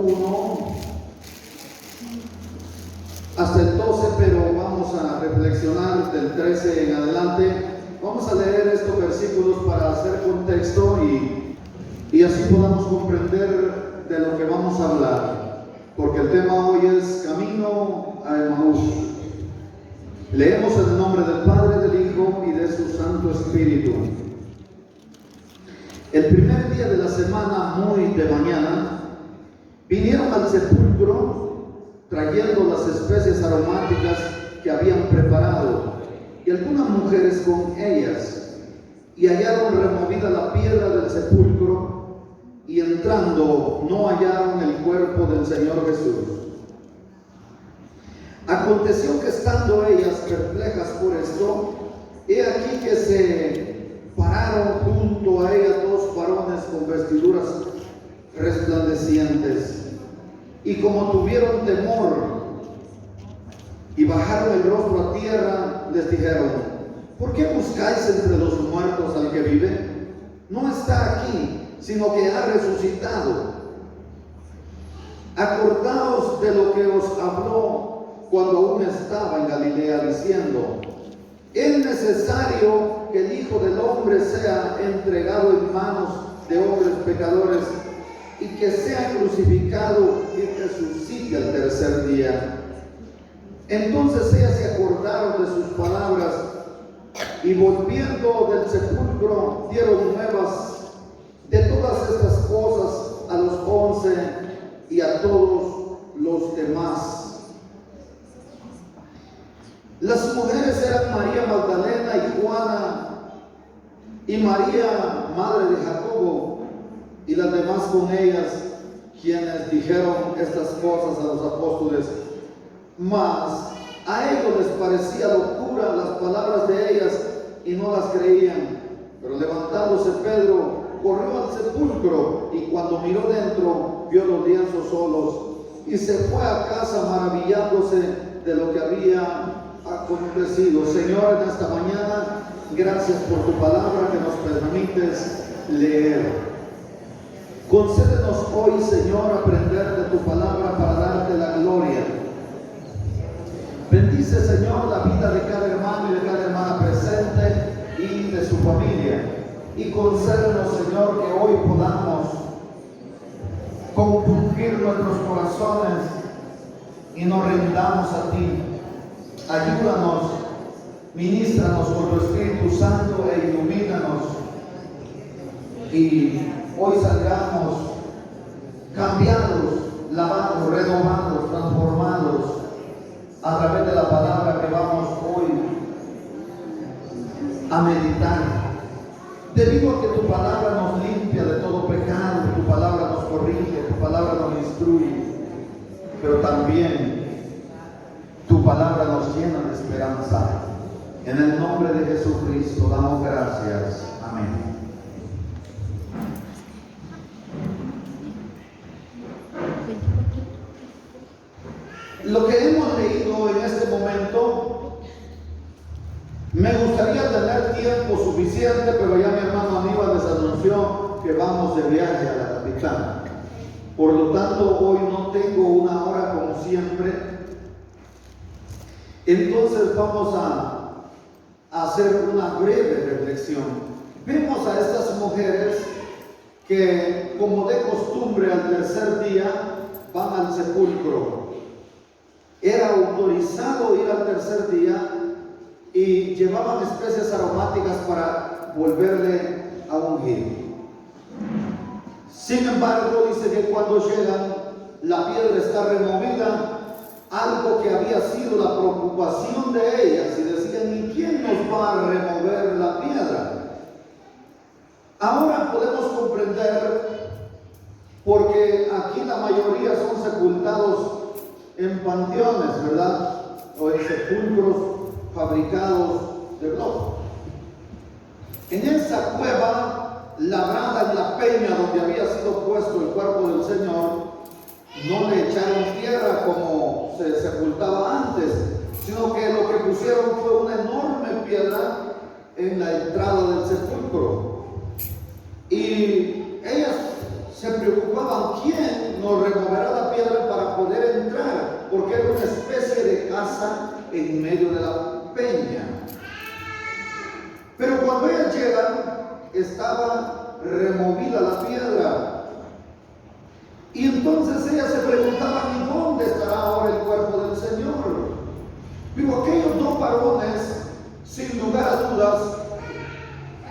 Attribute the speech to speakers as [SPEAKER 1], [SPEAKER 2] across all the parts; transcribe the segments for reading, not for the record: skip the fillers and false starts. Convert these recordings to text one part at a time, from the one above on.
[SPEAKER 1] 1 hasta el 12, pero vamos a reflexionar del 13 en adelante. Vamos a leer estos versículos para hacer contexto y así podamos comprender de lo que vamos a hablar, porque el tema hoy es Camino a Emaús. Leemos en el nombre del Padre, del Hijo y de su Santo Espíritu. El primer día de la semana, muy de mañana, vinieron al sepulcro trayendo las especies aromáticas que habían preparado, y algunas mujeres con ellas, y hallaron removida la piedra del sepulcro, y entrando no hallaron el cuerpo del Señor Jesús. Aconteció que estando ellas perplejas por esto, he aquí que se pararon junto a ella dos varones con vestiduras resplandecientes, y como tuvieron temor y bajaron el rostro a tierra, les dijeron: ¿por qué buscáis entre los muertos al que vive? No está aquí, sino que ha resucitado. Acordaos de lo que os habló cuando aún estaba en Galilea, diciendo: es necesario que el Hijo del Hombre sea entregado en manos de hombres pecadores, y que sea crucificado y resucite al tercer día. Entonces ellas se acordaron de sus palabras, y volviendo del sepulcro dieron nuevas de todas estas cosas a los 11 y a todos los demás. Las mujeres eran María Magdalena y Juana, y María, madre de Jacobo, y las demás con ellas, quienes dijeron estas cosas a los apóstoles. Mas a ellos les parecía locura las palabras de ellas, y no las creían. Pero levantándose Pedro, corrió al sepulcro, y cuando miró dentro, vio los lienzos solos, y se fue a casa maravillándose de lo que había acontecido. Señor, en esta mañana, gracias por tu palabra que nos permites leer. Concédenos hoy, Señor, aprender de tu palabra para darte la gloria. Bendice, Señor, la vida de cada hermano y de cada hermana presente y de su familia. Y concédenos, Señor, que hoy podamos compungir nuestros corazones y nos rindamos a ti. Ayúdanos, ministranos con tu Espíritu Santo e ilumínanos. Y hoy salgamos cambiados, lavados, renovados, transformados a través de la palabra que vamos hoy a meditar. Debido a que tu palabra nos limpia de todo pecado, tu palabra nos corrige, tu palabra nos instruye, pero también tu palabra nos llena de esperanza. En el nombre de Jesucristo damos gracias. Amén. Lo que hemos leído en este momento, me gustaría tener tiempo suficiente, pero ya mi hermano Aníbal les anunció que vamos de viaje a la capital. Por lo tanto, hoy no tengo una hora como siempre. Entonces vamos a hacer una breve reflexión. Vemos a estas mujeres que, como de costumbre, al tercer día van al sepulcro. Era autorizado ir al tercer día y llevaban especies aromáticas para volverle a ungir. Sin embargo, dice que cuando llegan, la piedra está removida, algo que había sido la preocupación de ellas, y decían: ¿y quién nos va a remover la piedra? Ahora podemos comprender, porque aquí la mayoría son sepultados en panteones, ¿verdad? O en sepulcros fabricados de bloque. En esa cueva labrada en la peña donde había sido puesto el cuerpo del Señor, no le echaron tierra como se sepultaba antes, sino que lo que pusieron fue una enorme piedra en la entrada del sepulcro. Y ellas se preocupaban: ¿quién nos removerá la piedra para poder entrar, porque era una especie de casa en medio de la peña. Pero cuando ellas llegan, estaba removida la piedra. Y entonces ellas se preguntaban, ¿y dónde estará ahora el cuerpo del Señor? Pero aquellos dos varones, sin lugar a dudas,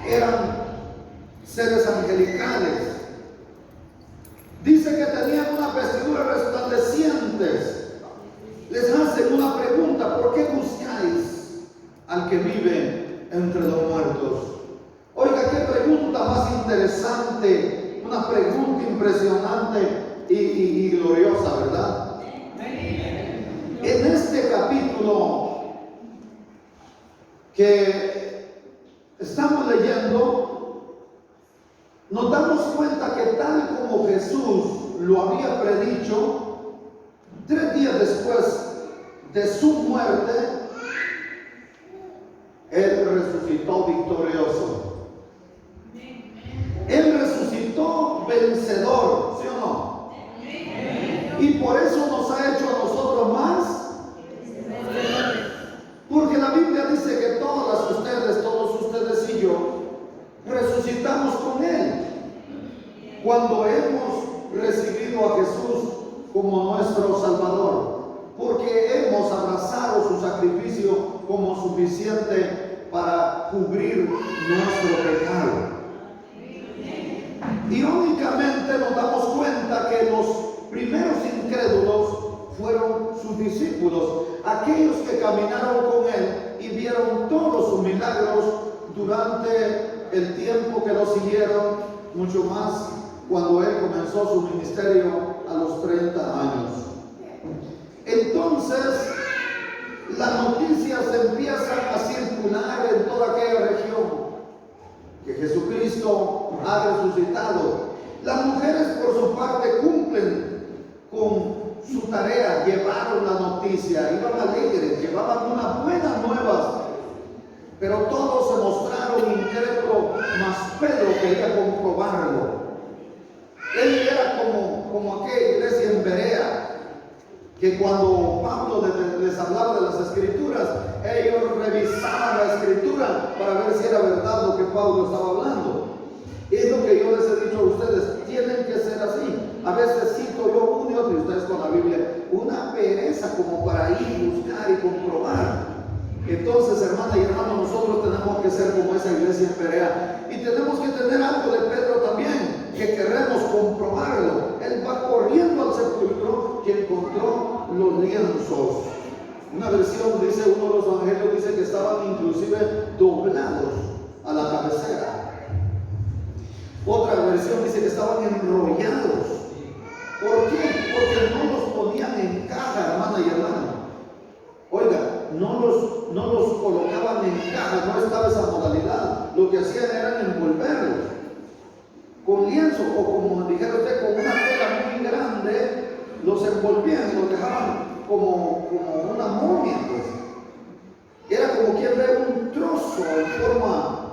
[SPEAKER 1] eran seres angelicales. Dice que tenían unas vestiduras resplandecientes. Les hacen una pregunta: ¿por qué buscáis al que vive entre los muertos? Oiga, qué pregunta más interesante, una pregunta impresionante y gloriosa, ¿verdad? En este capítulo que estamos leyendo, nos damos cuenta que tal como Jesús lo había predicho, 3 días después de su muerte, Él resucitó victorioso. Él resucitó vencedor, ¿sí o no? Y por eso nos ha hecho a nosotros más. Porque la Biblia dice que todos ustedes y yo, resucitamos con Él cuando hemos recibido a Jesús como nuestro Salvador, porque hemos abrazado su sacrificio como suficiente para cubrir nuestro pecado. Irónicamente nos damos cuenta que los primeros incrédulos fueron sus discípulos, aquellos que caminaron con Él y vieron todos sus milagros durante el tiempo que lo siguieron, mucho más cuando Él comenzó su ministerio a los 30 años. Entonces, las noticias empiezan a circular en toda aquella región, que Jesucristo ha resucitado. Las mujeres, por su parte, cumplen con su tarea, llevaron la noticia, iban alegres, llevaban unas buenas nuevas, pero todos se mostraron incrédulos, mas Pedro quería comprobarlo. Él era como aquella iglesia en Berea, que cuando Pablo les hablaba de las escrituras, ellos revisaban la escritura para ver si era verdad lo que Pablo estaba hablando. Es lo que yo les he dicho a ustedes, tienen que ser así. A veces cito yo uno y otro, y ustedes con la Biblia, una pereza como para ir, buscar y comprobar. Entonces, hermana y hermano, nosotros tenemos que ser como esa iglesia en Berea, y tenemos que tener algo de Pedro también, que queremos comprobarlo. Él va corriendo al sepulcro y encontró los lienzos. Una versión dice, uno de los evangelios dice que estaban inclusive doblados a la cabecera. Otra versión dice que estaban enrollados. ¿Por qué? Porque no los ponían en caja, hermana y hermano. Oiga, no los colocaban en caja, no estaba esa modalidad. Lo que hacían era envolverlos con lienzo, o como dijera usted, con una tela muy grande, los envolvían y los dejaban como una momia, pues. Era como quien ve un trozo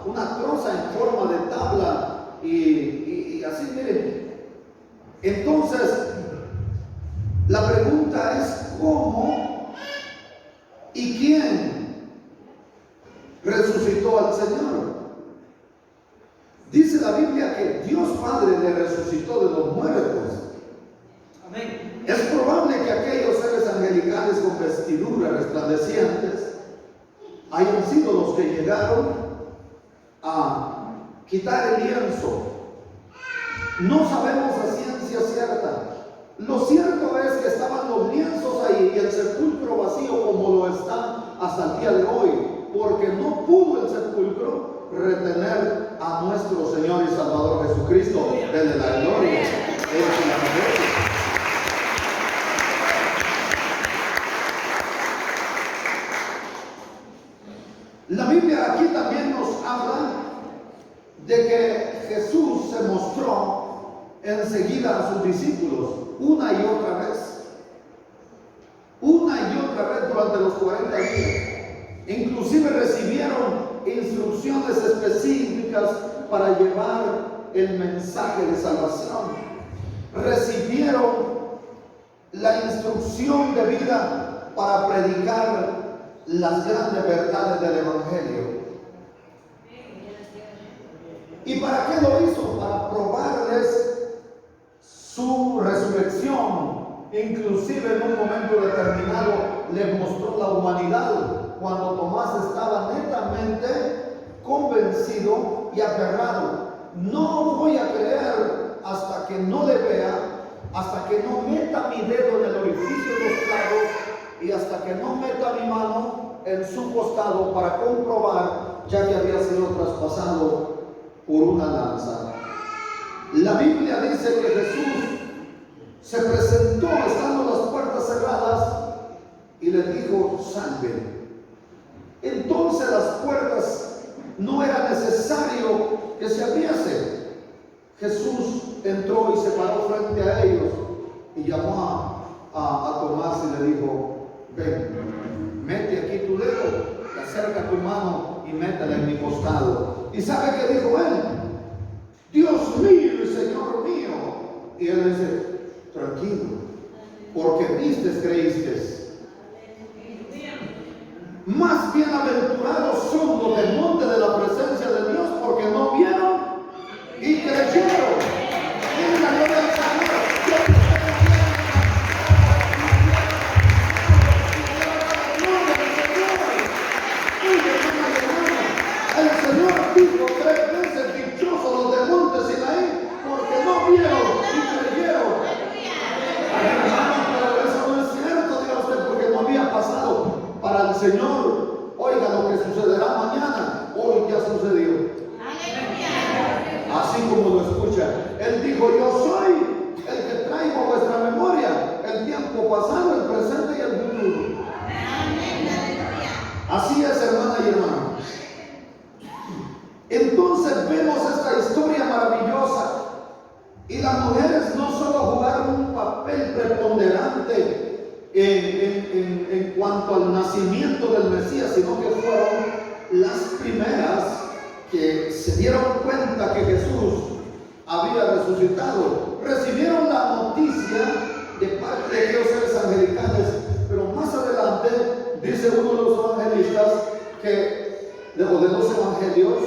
[SPEAKER 1] una troza en forma de tabla, y así, miren. Entonces, la pregunta es ¿cómo y quién resucitó al Señor? Dice la Biblia que Dios Padre le resucitó de los muertos. Amén. Es probable que aquellos seres angelicales con vestiduras resplandecientes hayan sido los que llegaron a quitar el lienzo. No sabemos a ciencia cierta. Lo cierto es que estaban los lienzos ahí y el sepulcro vacío como lo está hasta el día de hoy, porque no pudo el sepulcro retener a nuestro Señor y Salvador Jesucristo desde la gloria. La Biblia aquí también nos habla de que Jesús se mostró enseguida a sus discípulos una y otra vez durante los 40 días. Inclusive recibieron instrucciones específicas para llevar el mensaje de salvación. Recibieron la instrucción de vida para predicar las grandes verdades del Evangelio. ¿Y para qué lo hizo? Para probarles su resurrección. Inclusive en un momento determinado les mostró la humanidad, cuando Tomás estaba netamente convencido y aferrado. No voy a creer hasta que no le vea, hasta que no meta mi dedo en el orificio de los clavos y hasta que no meta mi mano en su costado para comprobar, ya que había sido traspasado por una lanza. La Biblia dice que Jesús se presentó estando las puertas cerradas y le dijo: salve. Entonces las puertas no era necesario que se abriese. Jesús entró y se paró frente a ellos y llamó a Tomás y le dijo: ven, mete aquí tu dedo, acerca tu mano y métela en mi costado. ¿Y sabe qué dijo él? Dios mío y Señor mío. Y él dice: tranquilo, porque vistes, creíste. Más bienaventurados son los del monte de la presencia de Dios, porque no vieron y creyeron. En la gloria del Señor. El Señor dijo 3 veces: dichosos los del monte Sinaí, porque no vieron y creyeron. Pero eso no es cierto, diga usted, porque no había pasado para el Señor. Oiga, lo que sucederá mañana, hoy ya sucedió. Así como lo escucha. Él dijo: yo soy el que traigo a vuestra memoria el tiempo pasado, el presente y el futuro. Así es, hermana y hermano. Entonces vemos esta historia maravillosa. Y las mujeres no solo jugaron un papel preponderante en cuanto al nacimiento del Mesías, sino que fueron las primeras que se dieron cuenta que Jesús había resucitado. Recibieron la noticia de parte de aquellos seres angelicales, pero más adelante dice uno de los evangelistas de los evangelios,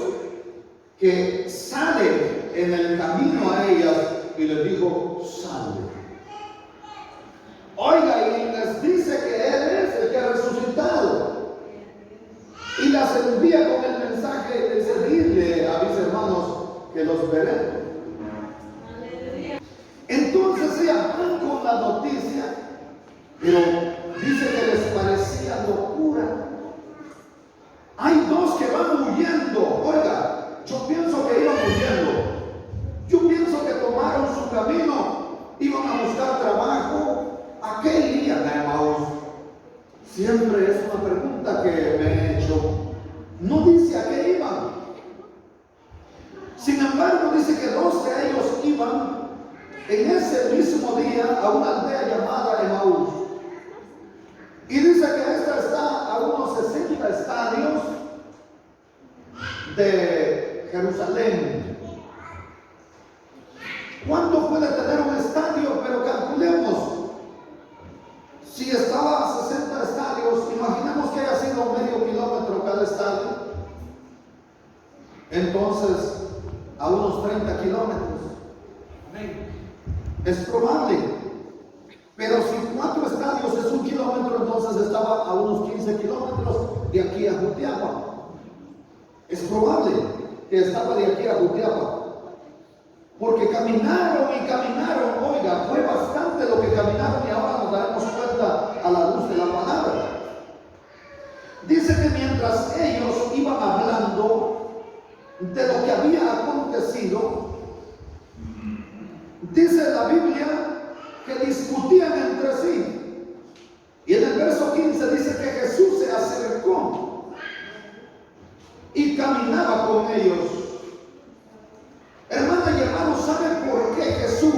[SPEAKER 1] que sale en el camino a ellas y les dijo: salve. Oiga, y les dice que Él es el que ha resucitado. Y las envía con el mensaje de servirle a mis hermanos que los veré. Entonces ellas van con la noticia, pero dice que les parecía locura. Hay dos que van huyendo. Oiga, yo pienso que iban huyendo. Yo pienso que tomaron su camino, iban a buscar trabajo. ¿A qué irían a Emaús? Siempre es una pregunta que me he hecho. No dice a qué iban. Sin embargo, dice que 2 de ellos iban en ese mismo día a una aldea llamada Emaús. Y dice que esta está a unos 60 estadios de Jerusalén. ¿Cuánto puede tener un estadio? Pero calculemos. Si estaba a 60 estadios, imaginemos que haya sido medio kilómetro cada estadio. Entonces, a unos 30 kilómetros. Es probable. Pero si 4 estadios es 1 kilómetro, entonces estaba a unos 15 kilómetros de aquí a Jutiapa. Es probable que estaba de aquí a Jutiapa. Porque caminaron y caminaron. Oiga, fue bastante lo que caminaron y ahora nos daremos cuenta a la luz de la palabra. Dice que mientras ellos iban hablando de lo que había acontecido, dice la Biblia que discutían entre sí. Y en el verso 15 dice que Jesús se acercó y caminaba con ellos. Hermanas y hermanos, ¿saben por qué Jesús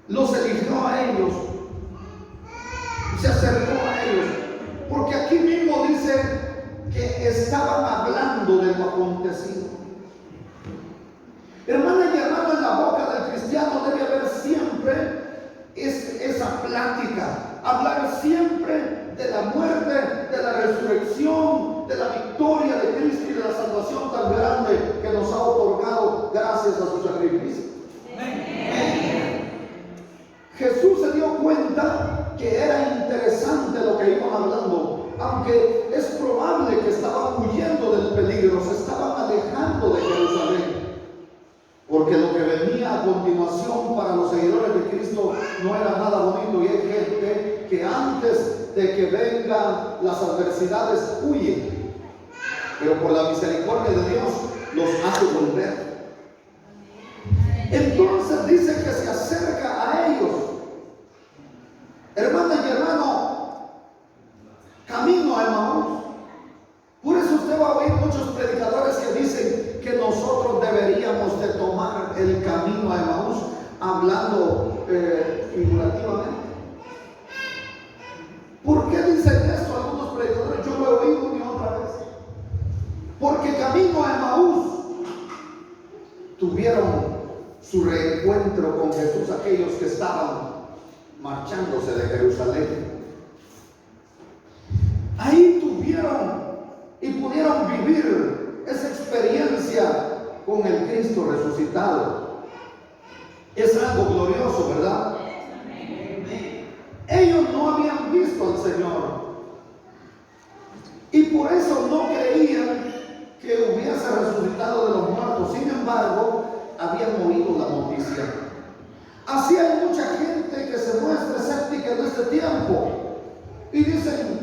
[SPEAKER 1] los eligió a ellos? Se acercó a ellos. Porque aquí mismo dice que estaban hablando de lo acontecido. Hermanas y hermanos, en la boca del cristiano debe haber siempre esa cuenta que era interesante lo que iban hablando, aunque es probable que estaban huyendo del peligro, se estaban alejando de Jerusalén. Porque lo que venía a continuación para los seguidores de Cristo no era nada bonito, y hay gente que antes de que vengan las adversidades huye, pero por la misericordia de Dios los hace volver. Entonces dice que se acerca a ellos, hermanas y hermanos, camino a Emaús. Por eso usted va a oír muchos predicadores que dicen que nosotros deberíamos de tomar el camino a Emaús, hablando figurativamente. ¿Por qué dicen esto algunos predicadores? Yo lo he oído una y otra vez. Porque camino a Emaús tuvieron su reencuentro con Jesús aquellos que estaban marchándose de Jerusalén. Ahí tuvieron y pudieron vivir esa experiencia con el Cristo resucitado. Es algo glorioso, ¿verdad? Ellos no habían visto al Señor y por eso no creían que hubiese resucitado de los muertos. Sin embargo, habían oído la noticia. Así hay mucha gente que se muestra escéptica en este tiempo y dicen: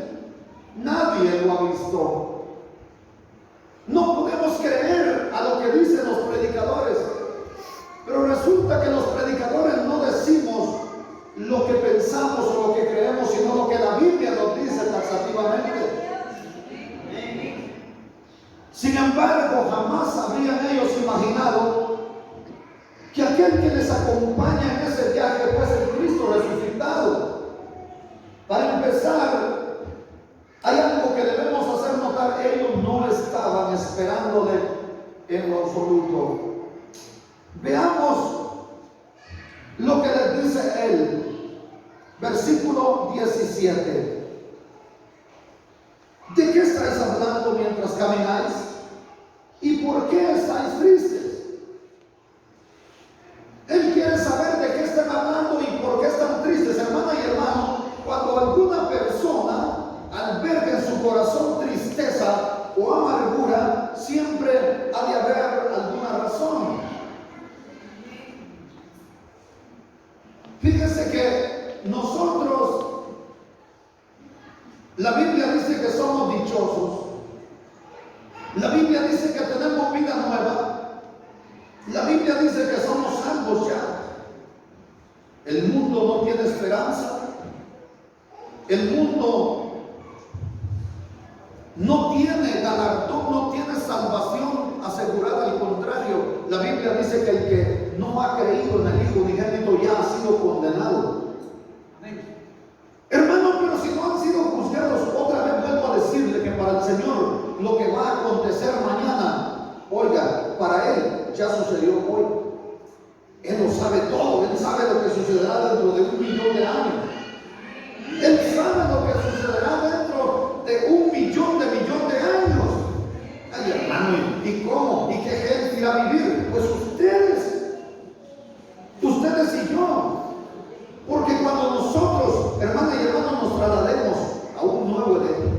[SPEAKER 1] nadie lo ha visto. No podemos creer a lo que dicen los predicadores. Pero resulta que los predicadores no decimos lo que pensamos o lo que creemos, sino lo que la Biblia nos dice taxativamente. Sin embargo, jamás habrían ellos imaginado que aquel que les acompaña en ese viaje fuese el Cristo resucitado. Para empezar, hay algo que debemos hacer notar: ellos no estaban esperándole en lo absoluto. Veamos lo que les dice él, versículo 17. ¿De qué estáis hablando mientras camináis? ¿Y por qué estáis tristes? Él quiere saber de qué están hablando y por qué están tristes. Hermana y hermano, cuando alguna persona alberga en su corazón tristeza o amargura, siempre ha de haber alguna razón. Fíjense que nosotros, la Biblia dice que somos dichosos. La Biblia dice que tenemos vida nueva. La Biblia dice que somos salvos ya. El mundo no tiene esperanza. El mundo no tiene galardón, no tiene salvación asegurada. Al contrario, la Biblia dice que el que no ha creído en el Hijo unigénito ya ha sido condenado. Hermano, pero si no han sido juzgados, otra vez vuelvo a decirle que para el Señor lo que va a acontecer mañana, oiga, para Él ya sucedió hoy. Él lo sabe todo. Él sabe lo que sucederá dentro de 1.000.000 de años. Él sabe lo que sucederá dentro de 1.000.000 de años. Ay, hermano, ¿y cómo? ¿Y qué gente irá a vivir? Pues ustedes y yo. Porque cuando nosotros, hermana y hermano, nos traslademos a un nuevo Edén,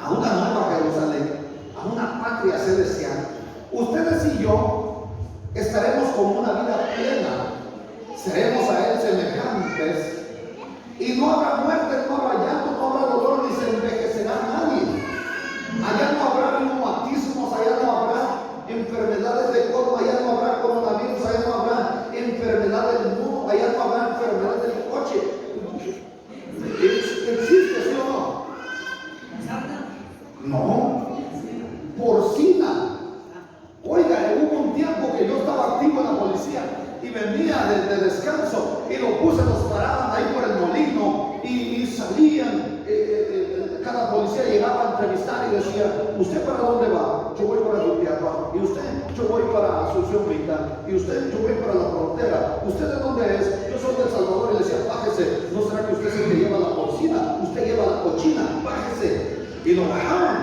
[SPEAKER 1] a una nueva Jerusalén, a una patria celestial, ustedes y yo estaremos con una vida plena, seremos a Él semejantes, y no habrá muerte, no habrá llanto, no habrá dolor, ni se envejecerá nadie. Allá no habrá reumatismos, allá no habrá enfermedades de colon, allá no habrá coronavirus, allá no habrá enfermedad del mundo, allá no habrá enfermedad del coche. ¿Existe, sí o no? No. Porcina. Oiga, hubo un tiempo que yo estaba activo en la policía y venía de descanso y los buses los paraban ahí por el molino y salían. Cada policía llegaba a entrevistar y decía: ¿usted para dónde va? Yo voy para Jutiapa. ¿Y usted? Yo voy para Asunción Mita. ¿Y usted? Yo voy para la frontera. ¿Usted de dónde es? Yo soy de El Salvador. Y le decía: bájese. ¿No será que usted es el que lleva la porcina? Usted lleva la cochina. Bájese. Y lo bajaban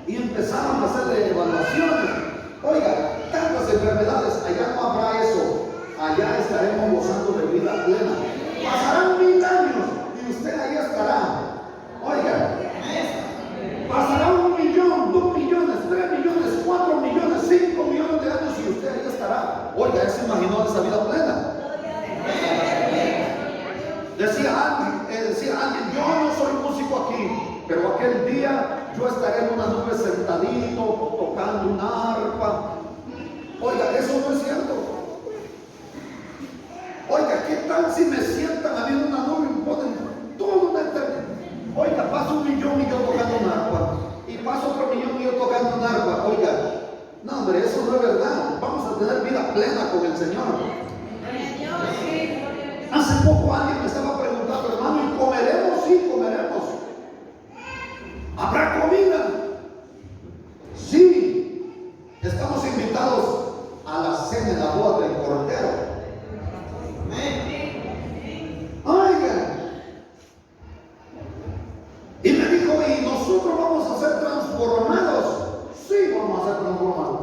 [SPEAKER 1] y empezaron a hacerle evaluaciones. Oiga, tantas enfermedades. Allá no habrá eso. Allá estaremos gozando de vida plena. Pasarán tal si me sientan a mí en una nube y me ponen todo una eternidad? Oiga, paso 1 millón y yo tocando un arpa, y paso otro 1 millón y yo tocando un arpa. Oiga, no hombre, eso no es verdad. Vamos a tener vida plena con el Señor. Hace poco alguien me estaba preguntando, hermano, ¿y comeremos? Sí, comeremos. ¿Habrá comida? Sí. Estamos invitados a la cena de la boda del Cordero. Oigan. Y me dijo, ¿y nosotros vamos a ser transformados? Sí, vamos a ser transformados.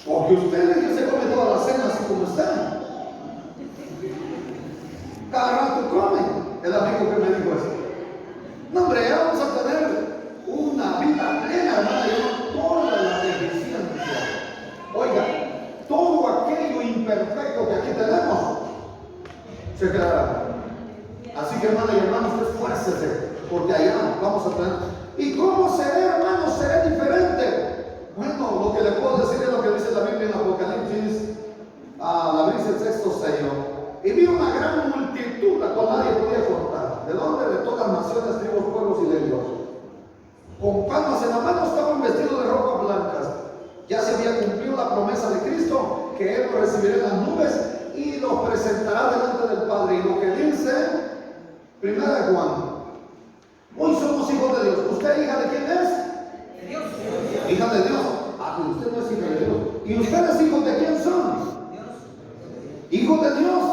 [SPEAKER 1] Porque ustedes que se comen toda la cena así como están. Cada rato comen. El amigo que me dijo eso. No, hombre, ya vamos a tener una vida plena, hermano, y no toda la deficiencia. Oiga, todo aquello imperfecto que aquí tenemos se quedará. Así que, hermana y hermano, usted esfuércese, porque allá vamos a tener. ¿Y cómo será, hermano? ¿Será diferente? Bueno, lo que le puedo decir es lo que dice la Biblia en Apocalipsis, al abrirse el 6º sello. Y vi una gran multitud, la cual nadie podía contar. ¿De dónde? De todas las naciones, tribus, pueblos y lenguas. Con palmas en la mano estaban vestidos de ropas blancas. Ya se había cumplido la promesa de Cristo, que Él los recibirá en las nubes y los presentará delante del Padre. Y lo que dice, 1 Juan, hoy somos hijos de Dios. ¿Usted hija de quién es? De Dios. Hija de Dios. Ah, pero usted no es hija de Dios. ¿Y ustedes hijos de quién son? Hijos de Dios.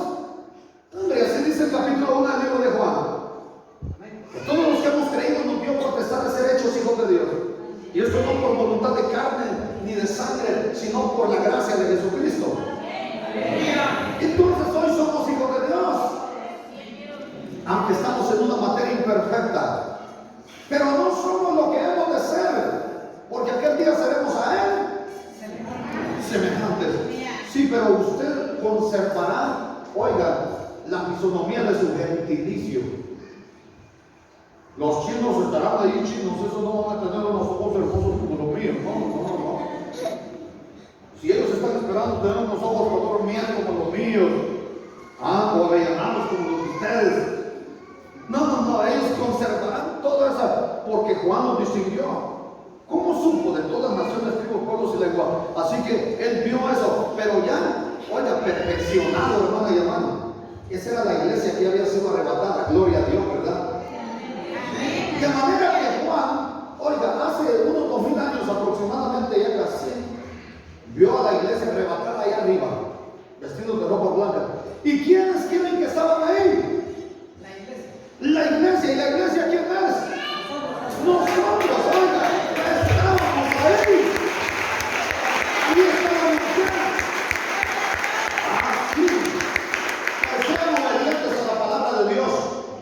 [SPEAKER 1] Hombre, así dice el capítulo 1 del libro de Juan. Que todos los que hemos creído nos dio potestad de ser hechos hijos de Dios. Y esto no por voluntad de carne ni de sangre, sino por la gracia de Jesucristo. Entonces hoy somos hijos de Dios. Aunque estamos en una materia imperfecta. Pero no somos lo que hemos de ser. Porque aquel día seremos a Él semejantes. Sí, pero usted conservará, oiga, la fisonomía de su gentilicio. Los chinos estarán ahí chinos, esos no van a tener unos ojos hermosos como los míos. No. Si ellos están esperando tener unos ojos color miel como los míos, o avellanados como los de ustedes. No, ellos conservarán todo eso, porque Juan los distinguió. ¿Cómo supo? De todas las naciones, tribus, pueblos y lenguas. Así que él vio eso, pero ya, oiga, perfeccionado, hermana y hermano. Esa era la iglesia que había sido arrebatada, gloria a Dios, ¿verdad? De manera que Juan, oiga, hace unos 2000 años aproximadamente, ya casi, vio a la iglesia arrebatada allá arriba, vestidos de ropa blanca. ¿Y quiénes creen que estaban ahí? La iglesia. ¿Y la iglesia quién es? Nosotros, oiga, estábamos ahí. Y estábamos ya. Así. Seamos obedientes a la palabra de Dios.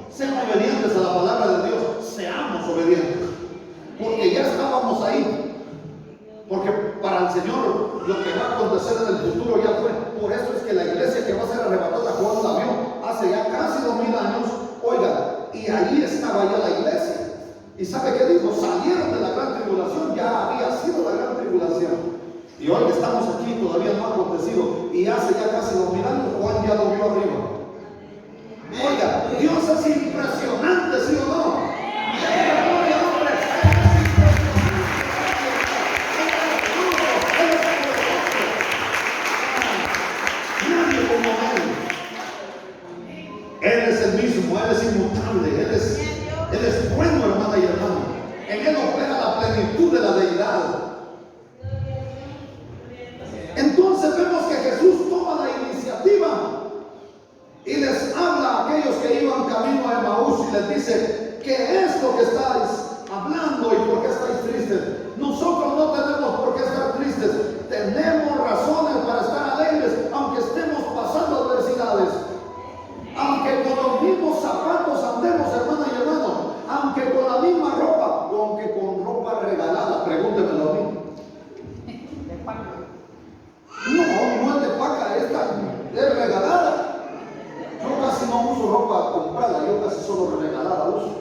[SPEAKER 1] Seamos obedientes a la palabra de Dios. Seamos obedientes. Porque ya estábamos ahí. Porque para el Señor lo que va a acontecer en el futuro ya fue. Por eso es que la iglesia que va a ser arrebatada, Juan la vio hace ya casi 2000 años. Oiga, y ahí estaba ya la iglesia. ¿Y sabe qué dijo? Salieron de la gran tribulación, ya había sido la gran tribulación. Y hoy que estamos aquí todavía no ha acontecido. Y hace ya casi 2000 años Juan ya lo vio arriba. Oiga, Dios es impresionante, ¿sí o no? Nadie como Él. Él es el mismo, Él es inmutable, Él es bueno, hermana y hermano. En Él opera la plenitud de la deidad. Entonces vemos que Jesús toma la iniciativa y les habla a aquellos que iban camino a Emaús y les dice: ¿qué es lo que estáis hablando y por qué estáis tristes? Nosotros no tenemos por qué estar tristes. Tenemos razones para estar alegres, aunque estemos pasando adversidades. Aunque con los mismos zapatos andemos, hermana y hermano, aunque con la misma ropa, o aunque con ropa regalada, pregúntemelo a mí. No es de paca, esta es regalada. Yo casi no uso ropa comprada, yo casi solo regalada uso.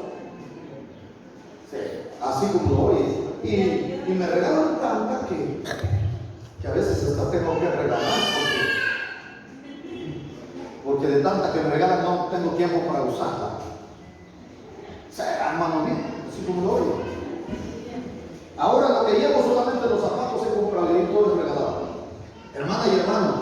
[SPEAKER 1] Sí, así como lo oyes. Y me regalan tanta que a veces hasta tengo que regalar, porque tanta que me regalan no tengo tiempo para usarla. Será, hermano mío, así como lo oigo. Ahora lo que llevo solamente los zapatos he comprado y todo es regalado. Hermana y hermano,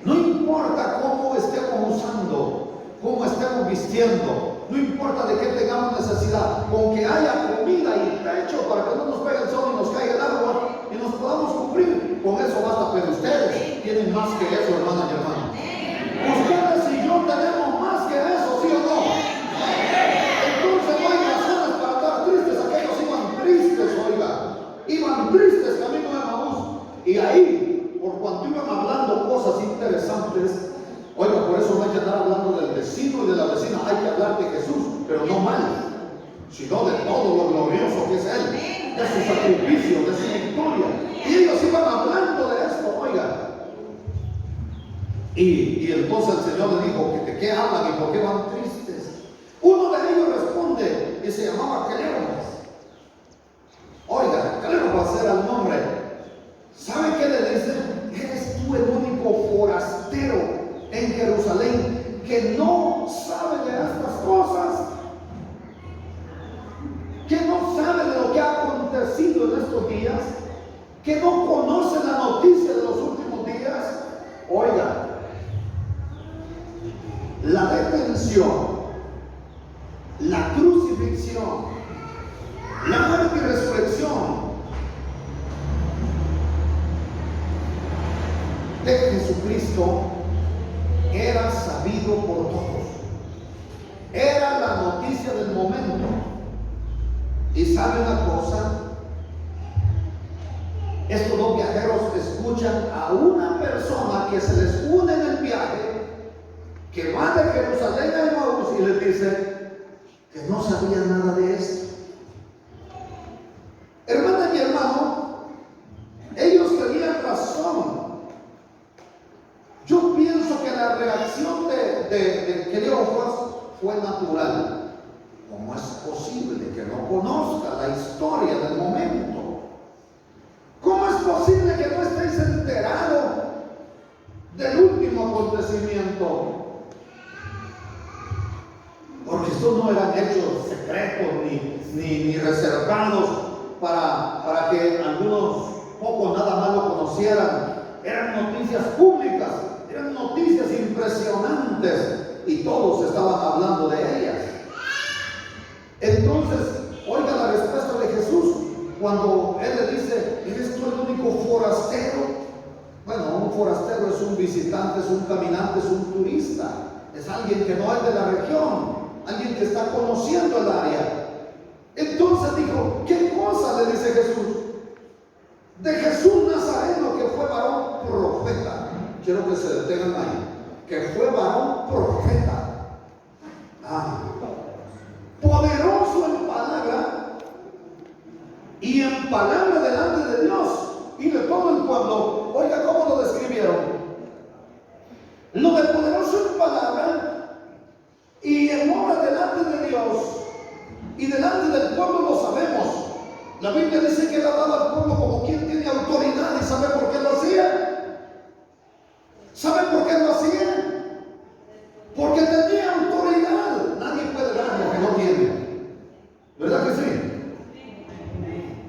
[SPEAKER 1] no importa cómo estemos usando, cómo estemos vistiendo, no importa de qué tengamos necesidad, con que haya comida y techo para que no nos pegue el sol y nos caiga el agua y nos podamos cubrir, con eso basta. Pero ustedes tienen más que eso, hermanas y hermanos. Ustedes y yo tenemos más que eso, ¿sí o no? Entonces no hay razones para estar tristes. Aquellos iban tristes, oiga, iban tristes camino de Emaús, y ahí, por cuanto iban hablando cosas interesantes, oiga, por eso no hay que estar hablando del vecino y de la vecina, hay que hablar de Jesús, pero no mal, sino de todo lo glorioso que es Él, de su sacrificio, de su victoria. Y ellos iban hablando de esto, oiga. Y entonces el Señor le dijo, ¿de qué hablan y por qué van tristes? Uno de ellos responde y se llamaba Cleopas. Oiga, Cleopas era el nombre. ¿Sabe qué le dicen? Eres tú el único forastero en Jerusalén que no sabe de estas cosas, que no sabe de lo que ha acontecido en estos días, que no conoce la noticia de los últimos días. Oiga, la detención, la crucifixión, la muerte y resurrección de Jesucristo era sabido por todos, era la noticia del momento. Y sabe una cosa, estos dos viajeros escuchan a una persona que se les une en el viaje, que va de Jerusalén a Emaús, y les dice que no sabía nada de esto. Hermana y hermano, ellos tenían razón. Yo pienso que la reacción de Cleopas fue natural. ¿Cómo es posible que no conozca la historia del momento? ¿Cómo es posible que no estéis enterados del último acontecimiento? Porque estos no eran hechos secretos ni reservados para que algunos pocos nada más lo conocieran. Eran noticias públicas, eran noticias impresionantes y todos estaban hablando de ellas. Entonces, oiga la respuesta de Jesús cuando Él le dice, ¿eres tú el único forastero? Bueno, un forastero es un visitante, es un caminante, es un turista, es alguien que no es de la región, alguien que está conociendo el área. Entonces dijo, ¿qué cosa? Le dice Jesús. De Jesús Nazareno, que fue varón profeta. Quiero que se detengan ahí. Que fue varón profeta. Poderoso en palabra y en palabra delante de Dios y de todo el pueblo. Oiga, ¿cómo lo describieron? Lo de poderoso en palabra y en obra delante de Dios y delante del pueblo lo sabemos. La Biblia dice que él hablaba al pueblo como quien tiene autoridad. ¿Y sabe por qué lo hacía? ¿Sabe por qué lo hacía? Porque tenía autoridad. Nadie puede dar lo que no tiene. ¿Verdad que sí?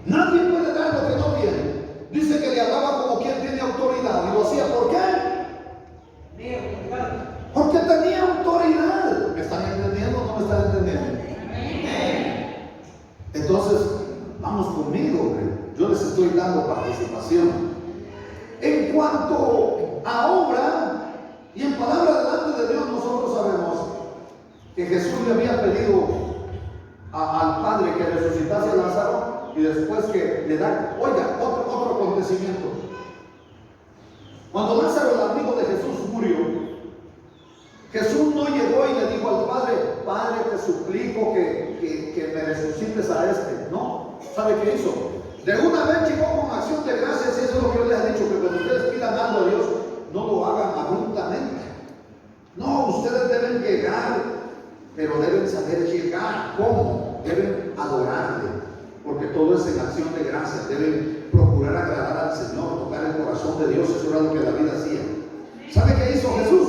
[SPEAKER 1] Nadie puede dar lo que no tiene. Dice que le hablaba como quien tiene autoridad. ¿Y lo hacía por qué? Porque tenía autoridad. ¿Me están entendiendo o no me están entendiendo? Entonces, vamos conmigo, yo les estoy dando participación. En cuanto a obra y en palabra delante de Dios, nosotros sabemos que Jesús le había pedido al Padre que resucitase a Lázaro y después que le da, oiga, otro acontecimiento. Cuando Lázaro, el amigo de Jesús, murió, Jesús no llegó y le dijo al Padre, Padre, te suplico que me resucites a este. No, ¿sabe qué hizo? De una vez llegó con acción de gracias, y eso es lo que yo les he dicho, que cuando ustedes pidan algo a Dios, no lo hagan abruptamente. No, ustedes deben llegar, pero deben saber llegar. ¿Cómo? Deben adorarle, porque todo es en acción de gracias. Deben procurar agradar al Señor, tocar el corazón de Dios. Eso era lo que David hacía. ¿Sabe qué hizo Jesús?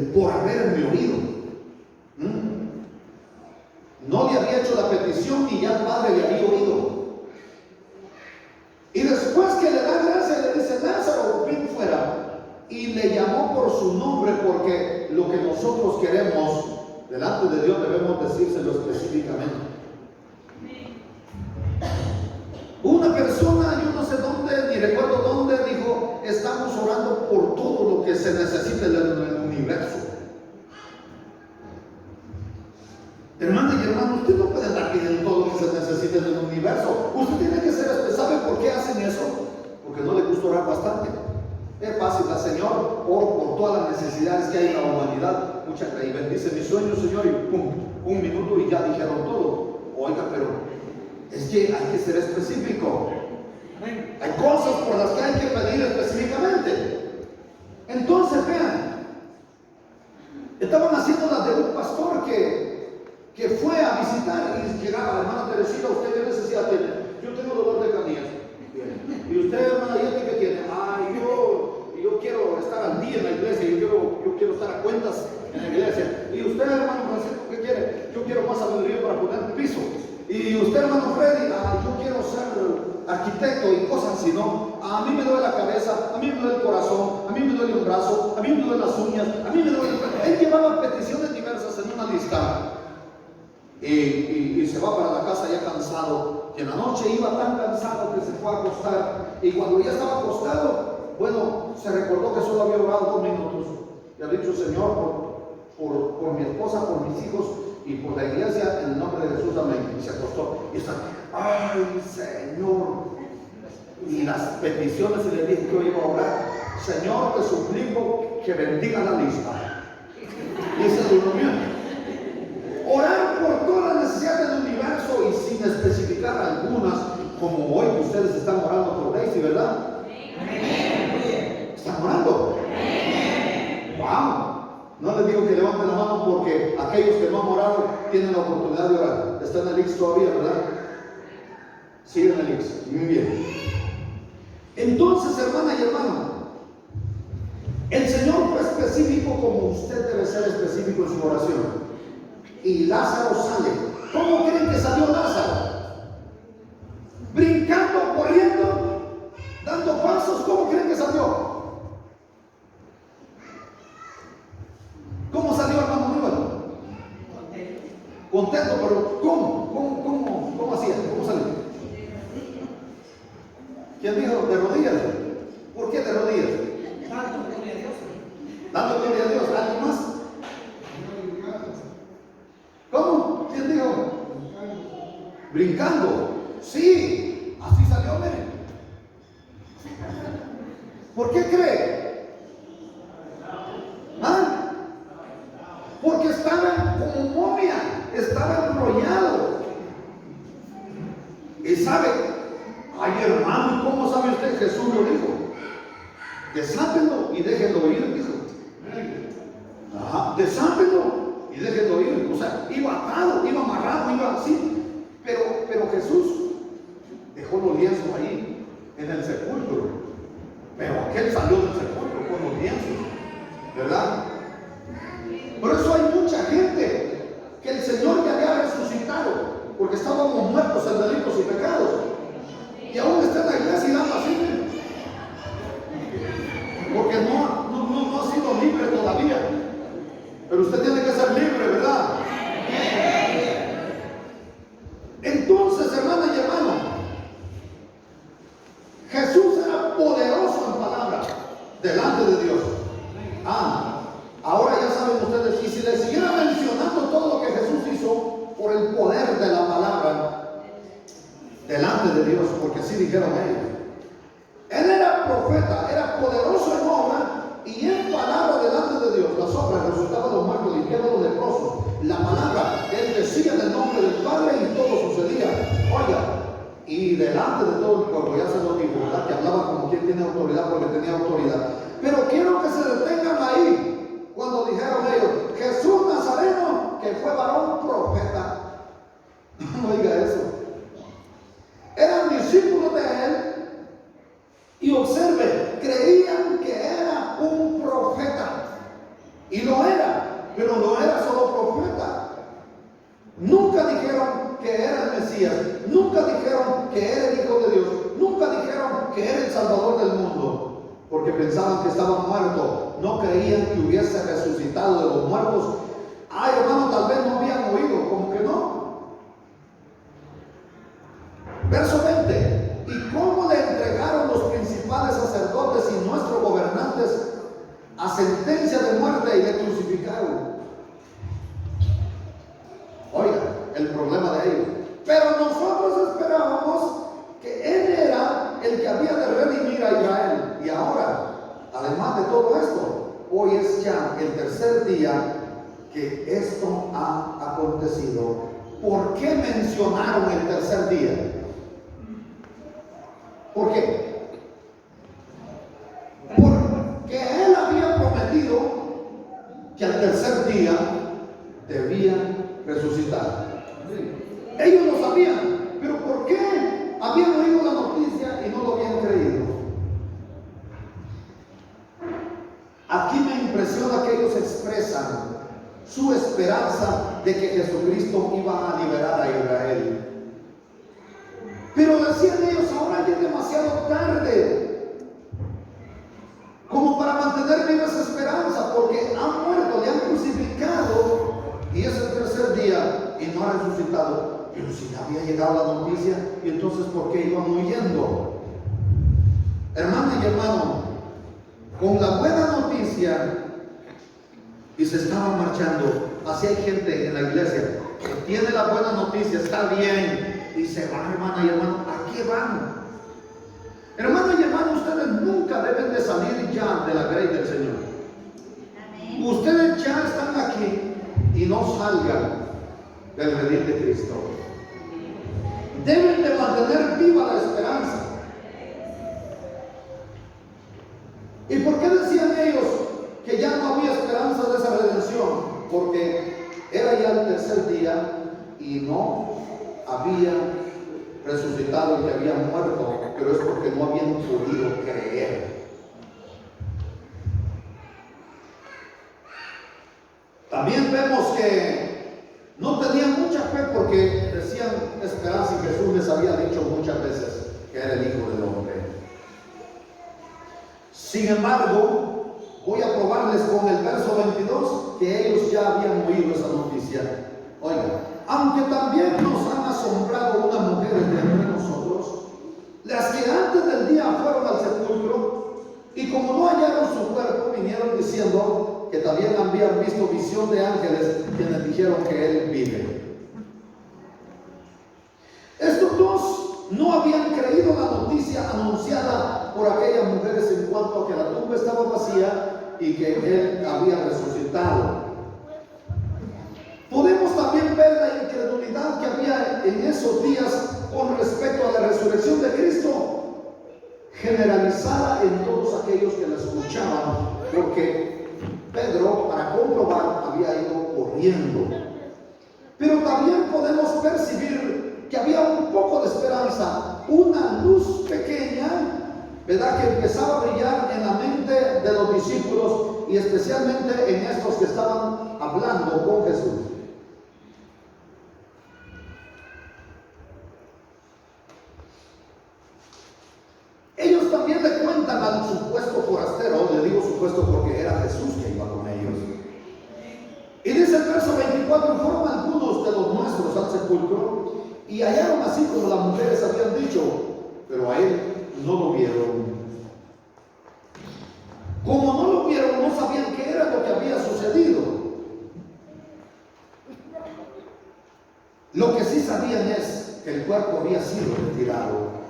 [SPEAKER 1] por haberme oído. No le había hecho la petición y ya el Padre le había oído. Y después que le da gracia, le dice: Lázaro, ven fuera. Y le llamó por su nombre, porque lo que nosotros queremos delante de Dios debemos decírselo específicamente. Una persona, yo no sé dónde, ni recuerdo dónde, dijo: estamos orando por todo lo que se necesite en el universo. Hermana y hermano, usted no puede andar pidiendo todo lo que se necesite en el universo. Usted tiene que ser especial. ¿Sabe por qué hacen eso? Porque no le gusta orar bastante. Es fácil, Señor, oro por todas las necesidades que hay en la humanidad. Mucha y bendice mis sueños, Señor, y pum, un minuto y ya dijeron todo. Oiga, pero es que hay que ser específico. Hay cosas por las que hay que pedir específicamente. Entonces, vean, estaban haciendo las de un pastor que fue a visitar y llegaba: hermana Teresita, ¿usted qué necesidad tiene? Yo tengo dolor de canillas. ¿Y usted, hermana Yeti, qué tiene? Yo quiero estar al día en la iglesia, yo quiero estar a cuentas en la iglesia. ¿Y usted, hermano Francisco, qué quiere? Yo quiero más sabiduría para poner el piso. ¿Y usted, hermano Freddy? Yo quiero ser arquitecto y cosas así, ¿no? A mí me duele la cabeza, a mí me duele el corazón, a mí me duele un brazo, a mí me duelen las uñas, a mí me duele el cuerpo. Él llevaba peticiones diversas en una lista. Y se va para la casa ya cansado. Y en la noche iba tan cansado que se fue a acostar. Y cuando ya estaba acostado, bueno, se recordó que solo había orado 2 minutos. Y ha dicho: Señor, por mi esposa, por mis hijos y por la iglesia, en el nombre de Jesús, amén. Y se acostó. Y está: ay, Señor. Y las peticiones, y le dije que hoy iba a orar: Señor, te suplico que bendiga la lista. Y se durmió. Orar por todas las necesidades del universo y sin especificar algunas, como hoy que ustedes están orando por Daisy, ¿verdad? ¿Están orando? ¡Wow! No les digo que levanten la mano, porque aquellos que no han orado tienen la oportunidad de orar. Está en el X todavía, ¿verdad? Sigue en el X. Muy bien. Entonces, hermana y hermano, el Señor fue específico como usted debe ser específico en su oración. Y Lázaro sale. ¿Cómo creen que salió Lázaro? Brincando, corriendo, dando pasos. ¿Cómo creen que salió? ¿Cómo salió, hermano Aníbal? Contento, pero ¿cómo hacía? ¿Cómo salió? ¿Quién dijo? De rodillas. ¿Por qué de rodillas? Dando gloria a Dios. Dando gloria a Dios. ¿Algo más? ¿Cómo? ¿Quién dijo? Brincando. Sí, así salió, miren. ¿Por qué cree? Porque estaba como momia, estaba enrollado. Y sabe, ay hermano, ¿cómo sabe usted? Jesús lo dijo: desátenlo y déjenlo ir, dijo. Desátenlo y déjenlo ir. O sea, iba atado, iba amarrado, iba así. Pero Jesús dejó los lienzos ahí en el sepulcro. Pero aquel salió del sepulcro con los lienzos, ¿verdad? Por eso hay mucha gente que el Señor ya había resucitado, porque estábamos muertos en delitos y pecados, y aún está en la iglesia y dando así, porque no ha sido libre todavía. Pero usted tiene que ser libre, ¿verdad? Entonces, hermana y hermano, Jesús era poderoso en palabra delante de Dios. Ahora ya saben ustedes, y si les siguiera mencionando todo lo que Jesús hizo por el poder de la palabra delante de Dios, porque así dijeron ellos. Él era profeta, era poderoso en obra y en palabra delante de Dios. Las obras resucitaban a los muertos, limpiaban a los leprosos. La palabra, él decía en el nombre del Padre y todo sucedía. Oiga, y delante de todo el pueblo, ya se lo dijo, ¿verdad? Que hablaba como quien tiene autoridad, porque tenía autoridad. Pero quiero que se detengan ahí cuando dijeron ellos: Jesús Nazareno, que fue varón profeta. Oiga eso. Eran discípulos de él. Y observe, creían que era un profeta. Y lo era. pensaban que estaba muerto, no creían que hubiese resucitado de los muertos. Ay, hermano, tal vez no habían oído, como que no. Verso 20. ¿Y cómo le entregaron los principales sacerdotes y nuestros gobernantes a sentencia de muerte y le crucificaron? Oiga, el problema de ellos. Pero nosotros esperábamos que Él era el que había de redimir a Israel. Y ahora, además de todo esto, hoy es ya el tercer día que esto ha acontecido. ¿Por qué mencionaron el tercer día? ¿Por qué? Porque Él había prometido que al tercer día debía resucitar. Ellos lo sabían, pero ¿por qué habían oído la noticia y no lo habían creído? Aquí me impresiona que ellos expresan su esperanza de que Jesucristo iba a liberar a Israel. Pero decían ellos, ahora ya es demasiado tarde como para mantener viva esa esperanza, porque han muerto, le han crucificado y es el tercer día y no ha resucitado. Pero si ya había llegado la noticia, y entonces ¿por qué iban huyendo? Hermana y hermano, con la buena noticia y se estaban marchando. Así hay gente en la iglesia que tiene la buena noticia, está bien, y se van, hermana y hermano. ¿A qué van? Hermana y hermano, ustedes nunca deben de salir ya de la grey del Señor. Amén. Ustedes ya están aquí y no salgan del redil de Cristo. Deben de mantener viva la esperanza. ¿Y por qué decían ellos que ya no había esperanza de esa redención? Porque era ya el tercer día y no había resucitado el que había muerto, pero es porque no habían podido creer. También vemos que no tenían mucha fe porque decían esperanza y Jesús les había dicho muchas veces que era el Hijo del Hombre. Sin embargo, voy a probarles con el verso 22 que ellos ya habían oído esa noticia. Oigan, aunque también nos han asombrado unas mujeres de entre nosotros, las que antes del día fueron al sepulcro y como no hallaron su cuerpo, vinieron diciendo que también habían visto visión de ángeles quienes dijeron que Él vive. Estos dos no habían creído la noticia anunciada por aquellas mujeres en cuanto a que la tumba estaba vacía y que Él había resucitado. Podemos también ver la incredulidad que había en esos días con respecto a la resurrección de Cristo, generalizada en todos aquellos que la escuchaban, porque Pedro, para comprobar, había ido corriendo. Pero también podemos percibir que había un poco de esperanza, una luz pequeña, ¿verdad?, que empezaba a brillar en la mente de los discípulos y especialmente en estos que estaban hablando con Jesús. Ellos también le cuentan al supuesto forastero, le digo supuesto porque era Jesús que iba con ellos. Y dice el verso 24, fueron algunos de los nuestros al sepulcro y hallaron así como las mujeres habían dicho, pero a Él no lo vieron. Como no lo vieron, no sabían qué era lo que había sucedido. Lo que sí sabían es que el cuerpo había sido retirado.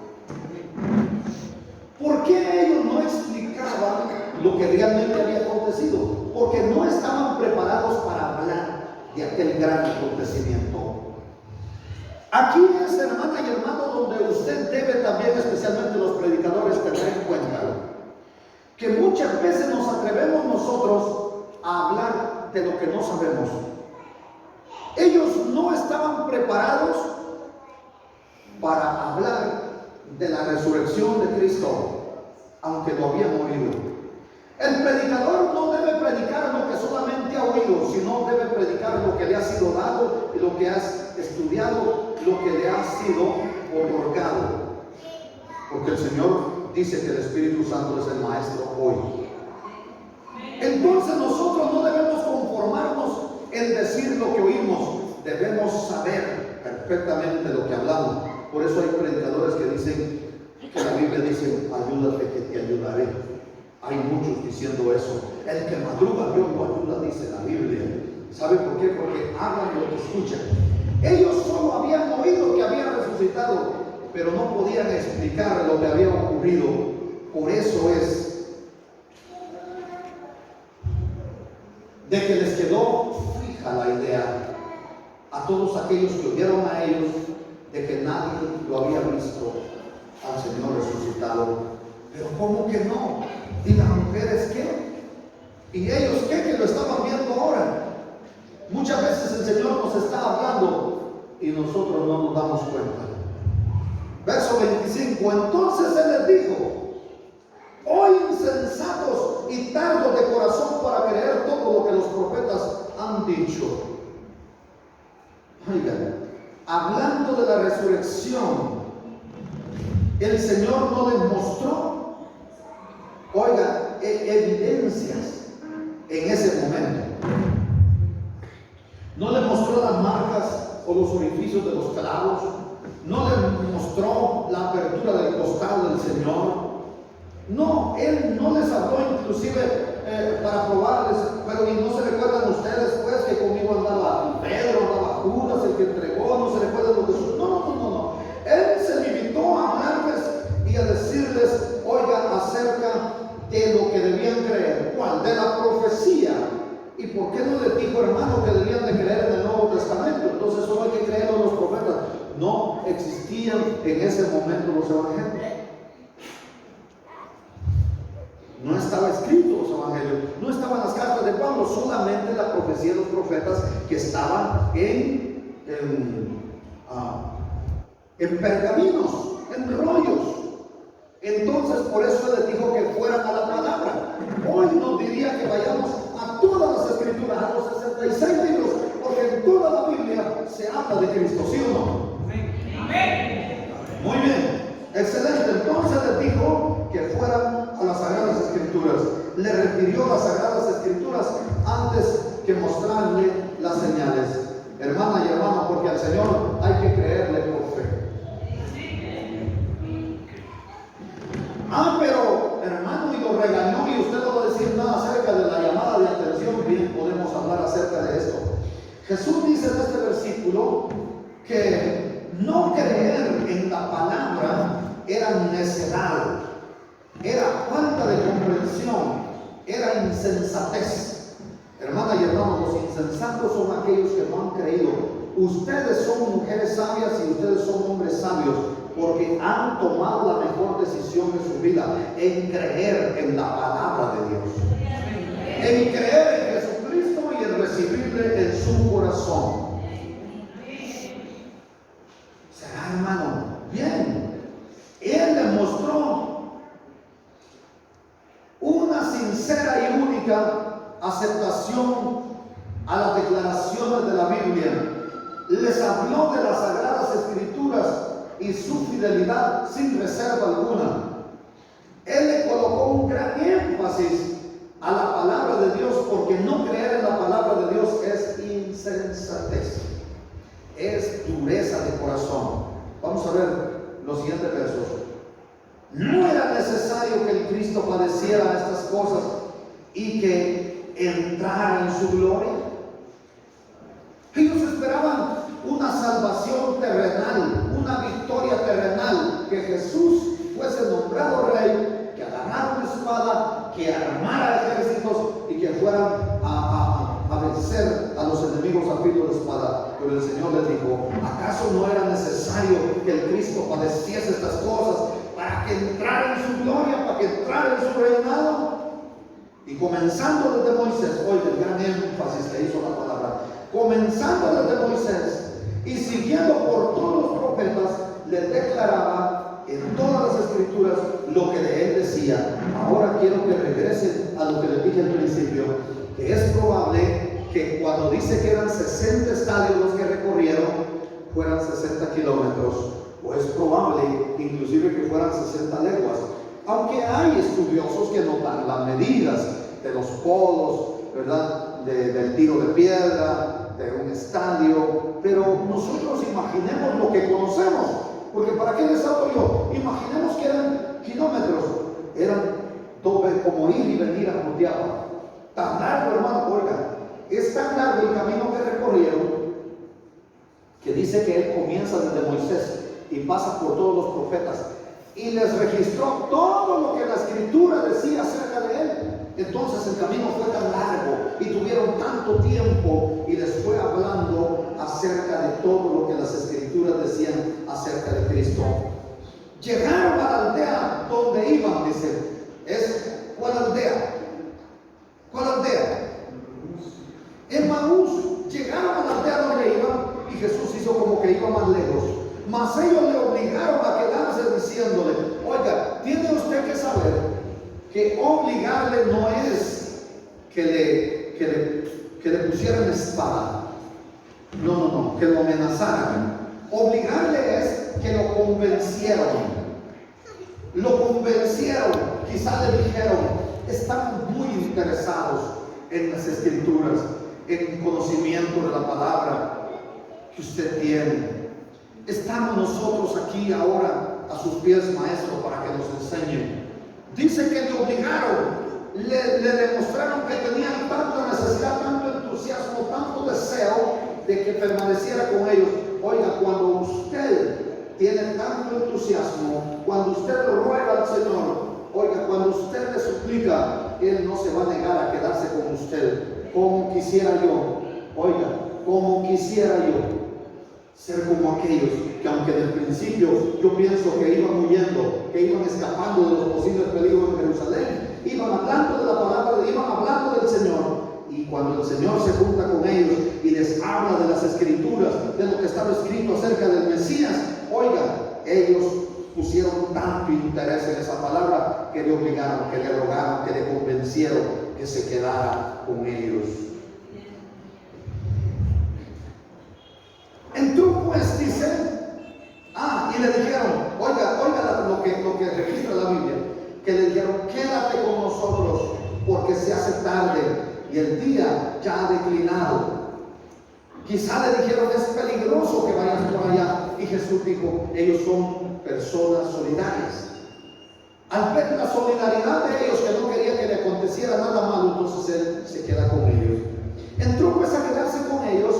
[SPEAKER 1] ¿Por qué ellos no explicaban lo que realmente había acontecido? Porque no estaban preparados para hablar de aquel gran acontecimiento. Aquí es, hermana y hermano, donde usted debe también, especialmente los predicadores, tener en cuenta que muchas veces nos atrevemos nosotros a hablar de lo que no sabemos. Ellos no estaban preparados para hablar de la resurrección de Cristo, aunque lo habían oído. El predicador no debe predicar lo que solamente ha oído, sino debe predicar lo que le ha sido dado, lo que has estudiado, lo que le ha sido otorgado. Porque el Señor dice que el Espíritu Santo es el maestro hoy. Entonces nosotros no debemos conformarnos en decir lo que oímos, debemos saber perfectamente lo que hablamos. Por eso hay predicadores que dicen que la Biblia dice, ayúdate que te ayudaré. Hay muchos diciendo eso. El que madruga Dios lo ayuda, dice la Biblia. ¿Sabe por qué? Porque hablan lo que escuchan. Ellos solo habían oído que había resucitado, pero no podían explicar lo que había ocurrido. Por eso es de que les quedó fija la idea a todos aquellos que oyeron a ellos de que nadie lo había visto al Señor resucitado. Pero ¿cómo que no? ¿Y las mujeres qué? ¿Y ellos qué? Que lo estaban viendo ahora. Muchas veces el Señor nos está hablando y nosotros no nos damos cuenta. Verso 25. Entonces Él les dijo: oh insensatos y tardos de corazón para creer todo lo que los profetas han dicho. Oigan, hablando de la resurrección, el Señor no les mostró, oiga, evidencias en ese momento. No les mostró las marcas o los orificios de los clavos. No les mostró la apertura del costado del Señor. No, Él no les habló inclusive para probarles, pero y no se recuerdan ustedes pues que conmigo andaba Pedro, andaba Judas, el que entregó, no se recuerdan los de sus... No. Él se limitó a hablarles y a decirles, oiga, acerca de lo que debían creer. ¿Cuál? De la profecía. ¿Y por qué no les dijo, hermano, que debían de creer en el Nuevo Testamento? Entonces solo hay que creer en los profetas. No existían en ese momento los evangelios. No estaba escrito los evangelios, no estaban las cartas de Pablo, solamente la profecía de los profetas que estaban en pergaminos, en rollos. Entonces por eso les dijo que fueran a la palabra. Hoy nos diría que vayamos a todas las escrituras, a los 66 libros, porque en toda la Biblia se habla de Cristo, ¿sí o no? Muy bien, excelente. Entonces les dijo que fueran a las Sagradas Escrituras. Le refirió las Sagradas Escrituras antes que mostrarle las señales. Hermana y hermano, porque al Señor hay que creerle por fe. Pero hermano, y lo regañó y usted no va a decir nada acerca de la llamada de atención. Bien, podemos hablar acerca de esto. Jesús dice en este versículo que no creer en la palabra era necedad, era falta de comprensión, era insensatez. Hermana y hermanos, los insensatos son aquellos que no han creído. Ustedes son mujeres sabias y ustedes son hombres sabios, porque han tomado la mejor decisión de su vida en creer en la palabra de Dios, en creer en Jesucristo y en recibirle en su corazón. ¿Será, hermano? Bien. Él les mostró una sincera y única aceptación a las declaraciones de la Biblia. Les habló de las Sagradas Escrituras y su fidelidad sin reserva alguna. Él le colocó un gran énfasis a la palabra de Dios, porque no creer en la palabra de Dios es insensatez, es dureza de corazón. Vamos a ver los siguientes versos. No era necesario que el Cristo padeciera estas cosas y que entrara en su gloria. Ellos esperaban una salvación terrenal, una victoria terrenal, que Jesús fuese nombrado rey, que agarrara una espada, que armara ejércitos y que fueran a vencer a los enemigos a filo de espada. Pero el Señor les dijo: ¿acaso no era necesario que el Cristo padeciese estas cosas para que entrara en su gloria, para que entrara en su reinado? Y comenzando desde Moisés, oiga el gran énfasis que hizo la palabra, comenzando desde Moisés y siguiendo por todos los profetas, les declaraba en todas las escrituras lo que de él decía. Ahora quiero que regresen a lo que les dije al principio, que es probable que cuando dice que eran 60 estadios los que recorrieron, fueran 60 kilómetros, o es probable inclusive que fueran 60 leguas. Aunque hay estudiosos que no dan las medidas de los polos, ¿verdad? Del tiro de piedra, de un estadio, pero nosotros imaginemos lo que conocemos, porque ¿para qué les hablo yo? Imaginemos que eran kilómetros, eran como ir y venir a Jutiapa. Tan largo, hermano, oiga, es tan largo el camino que recorrieron, que dice que él comienza desde Moisés y pasa por todos los profetas y les registró todo lo que la escritura decía acerca de él. Entonces el camino fue tan largo y tuvieron tanto tiempo y les fue hablando acerca de todo lo que las escrituras decían acerca de Cristo. Llegaron a la aldea donde iban, dice. ¿Cuál aldea? ¿Cuál aldea? Emmaús. Llegaron a la aldea donde iban y Jesús hizo como que iba más lejos. Mas ellos le obligaron a quedarse diciéndole: oiga, tiene usted que saber que obligarle no es que le pusieran espada. No, que lo amenazaran. Obligarle es que lo convencieron. Quizá le dijeron: estamos muy interesados en las escrituras, en el conocimiento de la palabra que usted tiene. Estamos nosotros aquí ahora a sus pies, maestro, para que nos enseñen. Dice que le obligaron, le demostraron que tenían tanta necesidad, tanto entusiasmo, tanto deseo de que permaneciera con ellos. Oiga, cuando usted tiene tanto entusiasmo, cuando usted lo ruega al Señor, oiga, cuando usted le suplica, Él no se va a negar a quedarse con usted. Como quisiera yo, oiga, como quisiera yo ser como aquellos que, aunque en el principio yo pienso que iban huyendo, que iban escapando de los posibles peligros en Jerusalén, iban hablando de la palabra, iban hablando del Señor, y cuando el Señor se junta con ellos y les habla de las escrituras, de lo que estaba escrito acerca del Mesías, oiga, ellos pusieron tanto interés en esa palabra que le obligaron, que le rogaron, que le convencieron que se quedara con ellos. Entró pues, dice, y le dijeron, oiga lo que registra la Biblia, que le dijeron: quédate con nosotros porque se hace tarde y el día ya ha declinado. Quizá le dijeron: es peligroso que vayas por allá. Y Jesús dijo: ellos son personas solidarias. Al ver la solidaridad de ellos, que no quería que le aconteciera nada malo, entonces Él se queda con ellos. Entró pues a quedarse con ellos.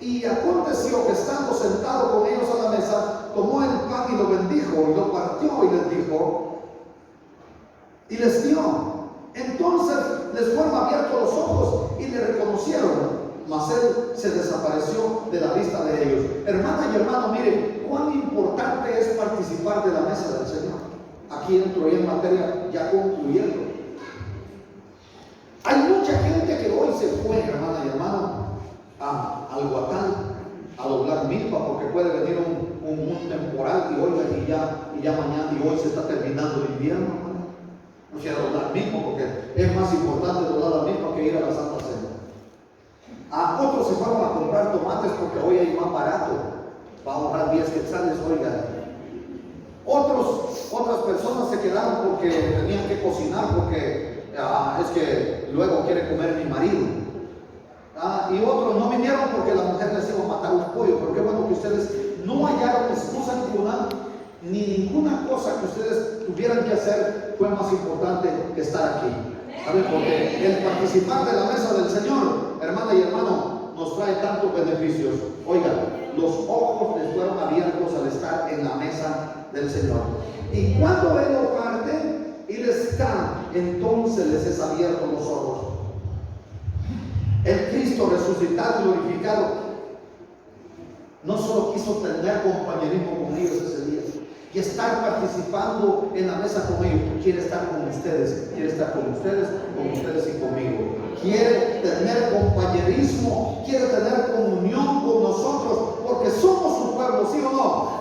[SPEAKER 1] Y aconteció que, estando sentado con ellos a la mesa, tomó el pan y lo bendijo y lo partió y les dijo y les dio. Entonces les fueron abiertos los ojos y le reconocieron, mas él se desapareció de la vista de ellos. Hermana y hermano, miren cuán importante es participar de la mesa del Señor. Aquí entro en materia, ya concluyendo. Hay mucha gente que hoy se fue, hermana y hermano, al Guatán, a doblar milpa, porque puede venir un temporal y ya mañana y hoy se está terminando el invierno. No quiero doblar milpa porque es más importante doblar la milpa que ir a la Santa Cena. Otros se fueron a comprar tomates porque hoy hay más barato, para ahorrar 10 quetzales, oiga. Otras personas se quedaron porque tenían que cocinar, porque es que luego quiere comer mi marido. Y otros no vinieron porque la mujer les iba a matar un pollo. Pero qué bueno que ustedes no hallaron excusa ninguna, ni ninguna cosa que ustedes tuvieran que hacer fue más importante que estar aquí. ¿Saben? Porque el participar de la mesa del Señor, hermana y hermano, nos trae tantos beneficios. Oigan, los ojos les fueron abiertos al estar en la mesa del Señor. Y cuando Él lo parte y les da, entonces les es abierto los ojos. El Cristo resucitado y glorificado no solo quiso tener compañerismo con ellos ese día y estar participando en la mesa con ellos, quiere estar con ustedes, y conmigo. Quiere tener compañerismo, quiere tener comunión con nosotros, porque somos su pueblo, ¿sí o no?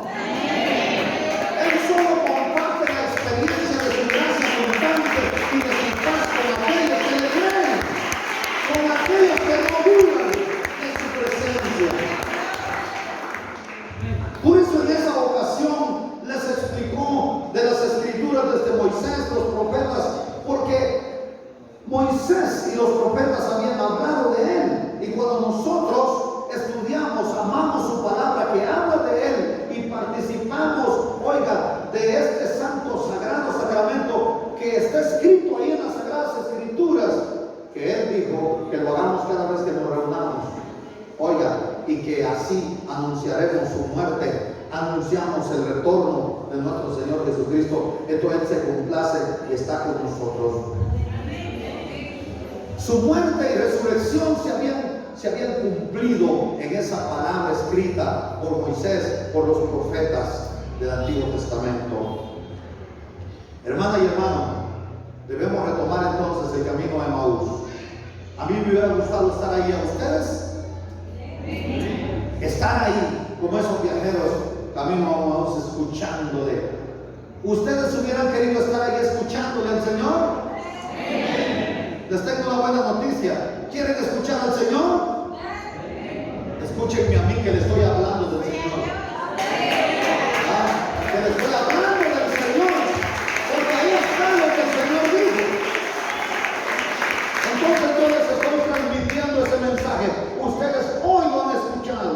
[SPEAKER 1] Él solo comparte la experiencia de su gracia abundante y de su paz con aquellos que le creen, con aquellos que no dudan en su presencia. Por eso en esa ocasión les explicó de las escrituras desde Moisés, Moisés y los profetas habían hablado de Él. Y cuando nosotros estudiamos, amamos su palabra que habla de Él y participamos, oiga, de este santo, sagrado sacramento que está escrito ahí en las Sagradas Escrituras, que Él dijo que lo hagamos cada vez que nos reunamos. Oiga, y que así anunciaremos su muerte, anunciamos el retorno de nuestro Señor Jesucristo. Entonces Él se complace y está con nosotros. Su muerte y resurrección se habían cumplido en esa palabra escrita por Moisés, por los profetas del Antiguo Testamento. Hermana y hermano, debemos retomar entonces el camino a Emaús. A mí me hubiera gustado estar ahí. ¿A ustedes? Estar ahí como esos viajeros camino a Emaús, escuchándole. ¿Ustedes hubieran querido estar ahí escuchándole al Señor? Les tengo una buena noticia. ¿Quieren escuchar al Señor? Escúchenme a mí que les estoy hablando del Señor. Que les estoy hablando del Señor, porque ahí está lo que el Señor dijo. Entonces yo les estoy transmitiendo ese mensaje. Ustedes hoy lo han escuchado.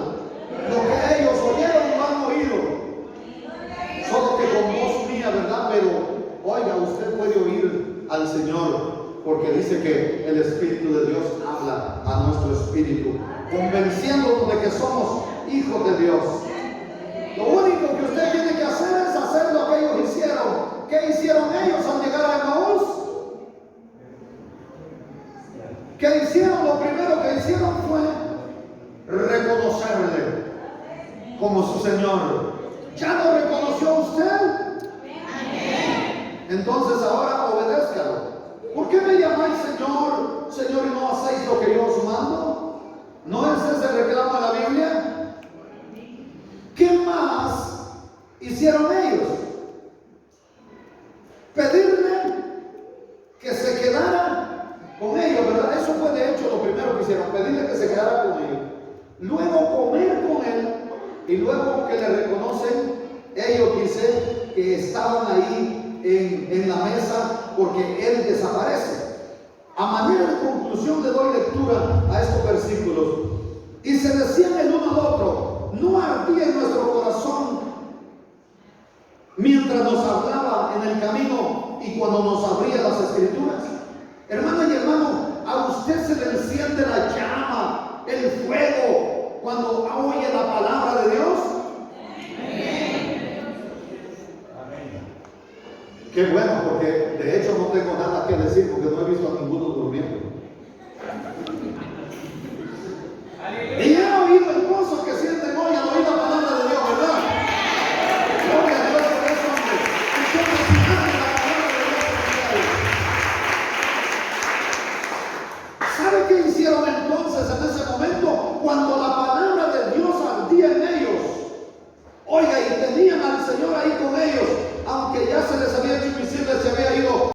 [SPEAKER 1] Lo que ellos oyeron lo han oído. Solo que con voz mía, ¿verdad? Pero oiga, usted puede oír al Señor, porque dice que el Espíritu de Dios habla a nuestro espíritu, convenciéndonos de que somos hijos de Dios. Lo único que usted tiene que hacer es hacer lo que ellos hicieron. ¿Qué hicieron ellos al llegar a Emaús? ¿Qué hicieron? Lo primero que hicieron fue reconocerle como su Señor. ¿Ya lo reconoció usted? Entonces ahora obedézcalo. ¿Por qué me llamáis Señor, Señor, y no hacéis lo que yo os mando? ¿No es ese el reclamo de la Biblia? ¿Qué más hicieron ellos? Pedirle que se quedara con ellos, ¿verdad? Eso fue de hecho lo primero que hicieron, pedirle que se quedara con ellos. Luego comer con él, y luego que le reconocen, ellos dicen que estaban ahí en la mesa porque Él desaparece. A manera de conclusión le doy lectura a estos versículos. Y se decían el uno al otro: ¿no ardía en nuestro corazón mientras nos hablaba en el camino y cuando nos abría las Escrituras? Hermana y hermano, ¿a usted se le enciende la llama, el fuego, cuando oye la palabra de Dios? Qué bueno, porque de hecho no tengo nada que decir porque no he visto a ninguno durmiendo.